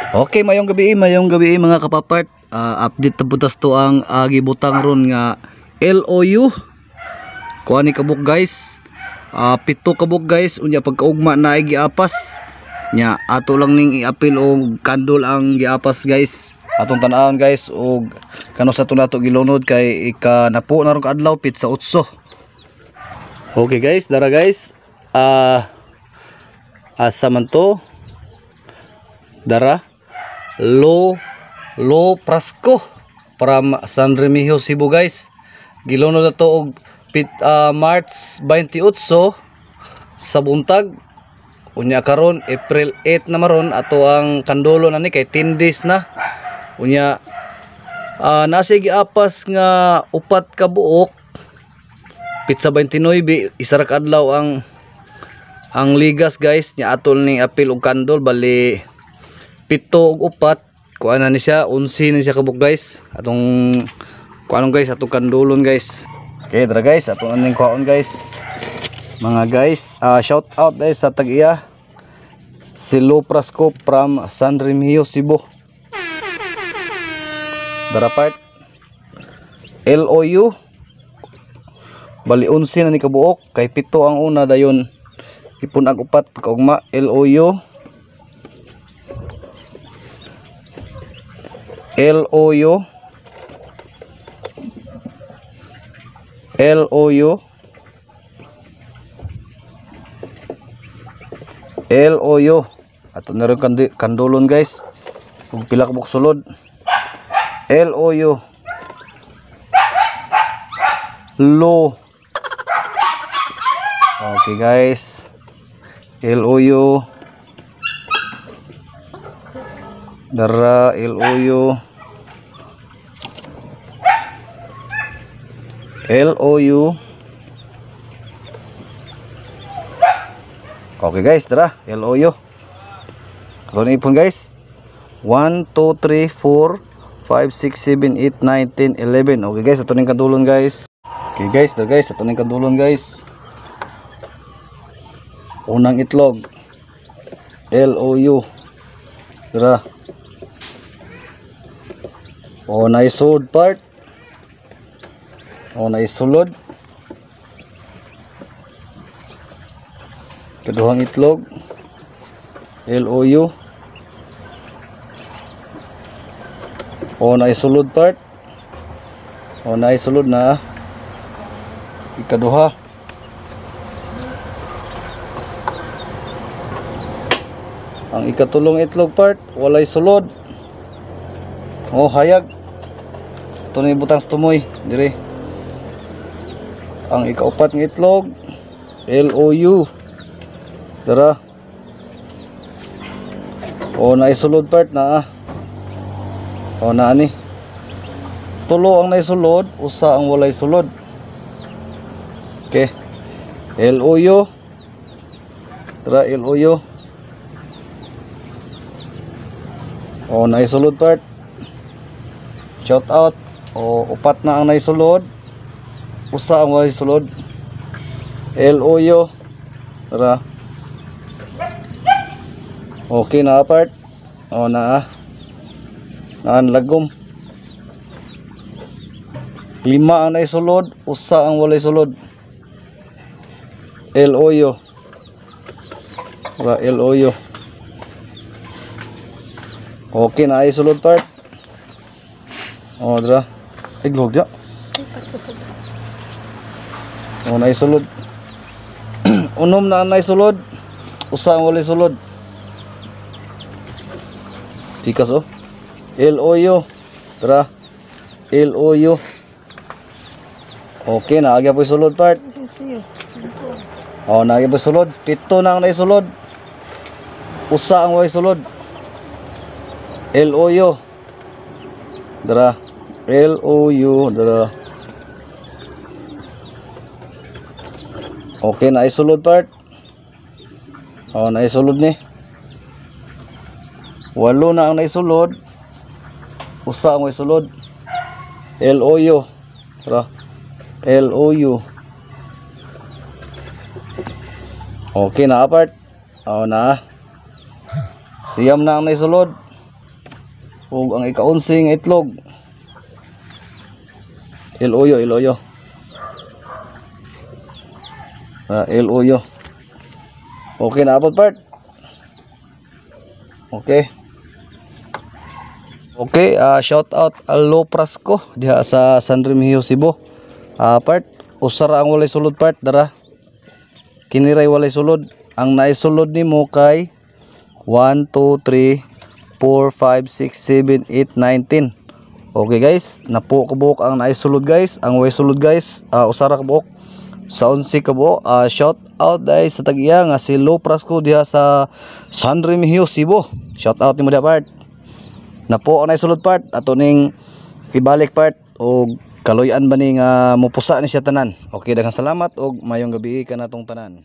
Okay, mayong gabi mga kapapart. Update na butas to ang gibutang ron nga LOU. Kuha ni kabuk guys. Pito kabuk guys. Unya pagkaugma na ay giapas. Nya ato lang ning i-apil og kandol ang giapas guys. Atong tan-awon guys og kano sa to nato gilunod kay ika napo na ron kaadlaw pit sa utso. Okay guys, dara guys. Asa man to? Dara Lo Prasco from San Remigio, Cebu guys. Gilunod na to og March 28 sa buntag. Unya karon April 8 na maron ato ang kandolo na ni kay 10 days na. Unya nasa giapas nga upat ka buok pit sa 29 isa ra ka adlaw ang ligas guys nya atol ni apil og kandol bali pito og upat kuha na ni siya 11 ni siya kabuk guys atong kuanon guys atong kandulon guys. Okay dara guys atong aning kuhaon guys mga guys. Shout out guys sa tag-iya si Lo Prasco from San Remigio, Cebu. Dara part LOU bali 11 na ni kabuok kay pito ang una dayon ipon ag upat pagkaugma. LOU ato na rin kandulon guys kung pila kabuk sulod. LOU Lo. Okay guys, LOU dara LOU okay guys dara LOU ato na ipon guys 1, 2, 3, 4, 5, 6, 7, 8, 9, 10, 11. Okay guys ato na kandulon guys. Okay guys dara guys ato na kandulon guys. Unang itlog LOU dara naisulod part naisulod kaduhang itlog LOU naisulod part naisulod na ikaduha. Ang ikatulong itlog part walay sulod hayag ito na ibutang tumoy dire. Ang ikaupat ng itlog LOU dara naisulod part na ani tulo ang naisulod usa ang walay sulod. Okay LOU dara LOU naisulod part. Shout out upat na ang naisulod usa ang walay sulod. LOU tara okay na part naan lagom 5 ang naisulod usa ang walay sulod. LOU tara LOU okay na ay sulod part. Dra iglog dia na isulod unom na ang naisulod usa ang walay sulod. Tikas LOU tara LOU okay na agya po sulod part. Na agya po sulod pito na ang naisulod usa ang walay sulod. LOU dara LOU dara okay na isulod part. Na isulod ni 8 na ang naisulod usa ang isulod. LOU tara LOU okay na part. Na siyam na ang naisulod ug ang ika-11 nga itlog Iloyo Iloyo. Okay na abot part. Okay. Okay, shout out Alo Prasco diha sa San Remigio, Cebu. Part usara ang walay sulod part dara. Kiniray walay sulod. Ang naisulod nimo kay 1 2 3 4 5 6 7 8 9 10. Okay guys, napo kabuok ang naisulod guys. Ang way sulod guys, usara kabuok sa 11 kabuok. Shout out guys sa tag-iya nga si Lo Prasco diha sa San Remigio, Cebu. Shout out nimo diha part. Napo ang naisulod part ato ning ibalik part o kaloyan ba ning mupusa ni siya tanan. Okay, daghang salamat og mayong gabi kanatong tanan.